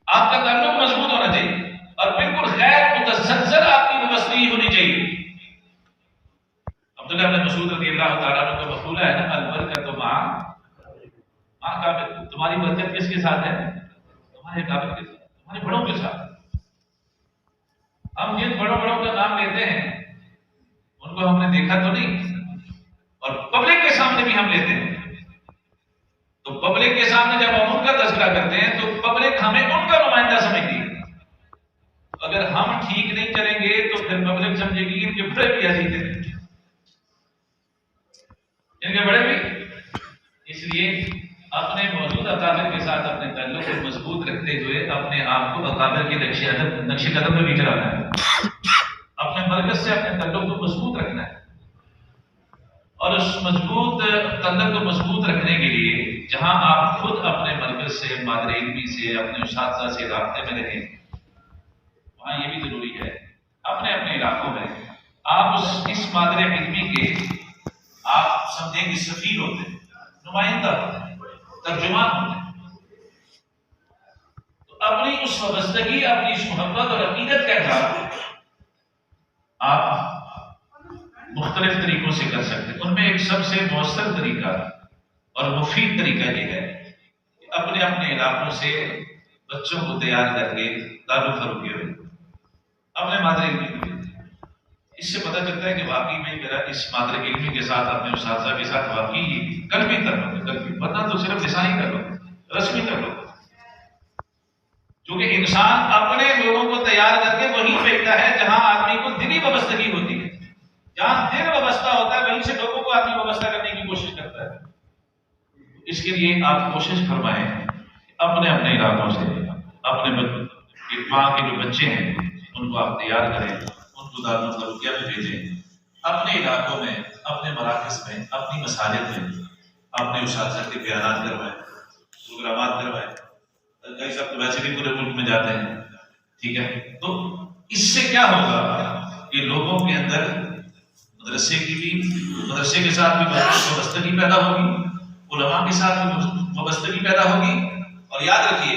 آپ کا تعلق مضبوط ہونا چاہیے اور بالکل غیر متزلزل آپ کی وابستگی ہونی چاہیے۔ عبداللہ بن مسعود رضی اللہ تعالیٰ عنہ کا مقولہ ہے نا، البرکۃ مع قابل، تمہاری برکت کس کے ساتھ ہے؟ تمہارے قابل کے ساتھ، تمہارے بڑوں کے ساتھ۔ ہم جن بڑوں کا نام لیتے ہیں ان کو ہم نے دیکھا تو نہیں، اور پبلک کے سامنے بھی ہم لیتے ہیں، تو پبلک کے سامنے جب ہم ان کا تذکرہ کرتے ہیں تو پبلک ہمیں ان کا نمائندہ سمجھتی ہے۔ اگر ہم ٹھیک نہیں چلیں گے تو پھر پبلک سمجھے گی ان کے بڑے بھی عزیز ہیں، ان کے بڑے بھی۔ اس لیے اپنے موجودہ اکابر کے ساتھ اپنے تعلق کو مضبوط رکھتے ہوئے اپنے آپ کو اکابر کے نقش قدم میں بھی چلانا ہے، اپنے مرکز سے اپنے تعلق کو مضبوط رکھنا ہے۔ اور اس مضبوط تعلق کو مضبوط رکھنے کے لیے جہاں آپ خود اپنے مرکز سے، مادر علمی سے، اپنے اساتذہ سے رابطے میں رہیں، وہاں یہ بھی ضروری ہے اپنے علاقوں میں آپ اس مادر علمی کے آپ سمجھیں کہ سفیر ہوتے ہیں، نمائندہ ہوتے ہیں، ترجمان ہوتے ہیں، تو اپنی اس وابستگی، اپنی اس محبت اور عقیدت کا اظہار آپ مختلف طریقوں سے کر سکتے ہیں۔ ان میں ایک سب سے مؤثر طریقہ اور مفید طریقہ یہ ہے کہ اپنے علاقوں سے بچوں کو تیار کر کے تعلق فروغ ہوئے اپنے مادر علمی کو۔ اس سے پتہ چلتا ہے کہ واقعی میں میرا اس مادر علمی کے ساتھ، اپنے اساتذہ کے ساتھ واقعی قلبی تعلق ہے، ورنہ تو صرف لسانی تعلق، رسمی تعلق۔ کیونکہ انسان اپنے لوگوں کو تیار کر کے وہیں بھیجتا ہے جہاں آدمی کو دلی وابستگی ہوتی ہے۔ جہاں دل وابستہ ہوتا ہے وہیں سے لوگوں کو آدمی وابستہ کرنے کی کوشش کرتا ہے۔ اس کے لیے آپ کوشش فرمائیں اپنے علاقوں سے، اپنے ماں کے جو بچے ہیں ان کو آپ تیار کریں، ان کو دارالعلوم میں بھیجیں، اپنے علاقوں میں، اپنے مراکز میں، اپنی مساجد میں اپنے اساتذہ کے بیانات کروائیں، پروگرامات کروائیں۔ کئی سب تو ویسے بھی پورے ملک میں جاتے ہیں، ٹھیک ہے۔ تو اس سے کیا ہوگا کہ لوگوں کے اندر مدرسے کے ساتھ بھی وابستگی پیدا ہوگی، علماء کے ساتھ بھی وابستگی پیدا ہوگی، اور یاد رکھیے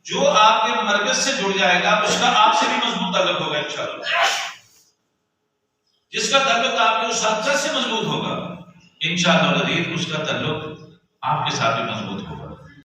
جو آپ کے مرکز سے جڑ جائے گا اس کا آپ سے بھی مضبوط تعلق ہوگا انشاءاللہ۔ جس کا تعلق آپ کے اساتذہ سے مضبوط ہوگا انشاءاللہ العزیز اس کا تعلق آپ کے ساتھ بھی مضبوط ہوگا۔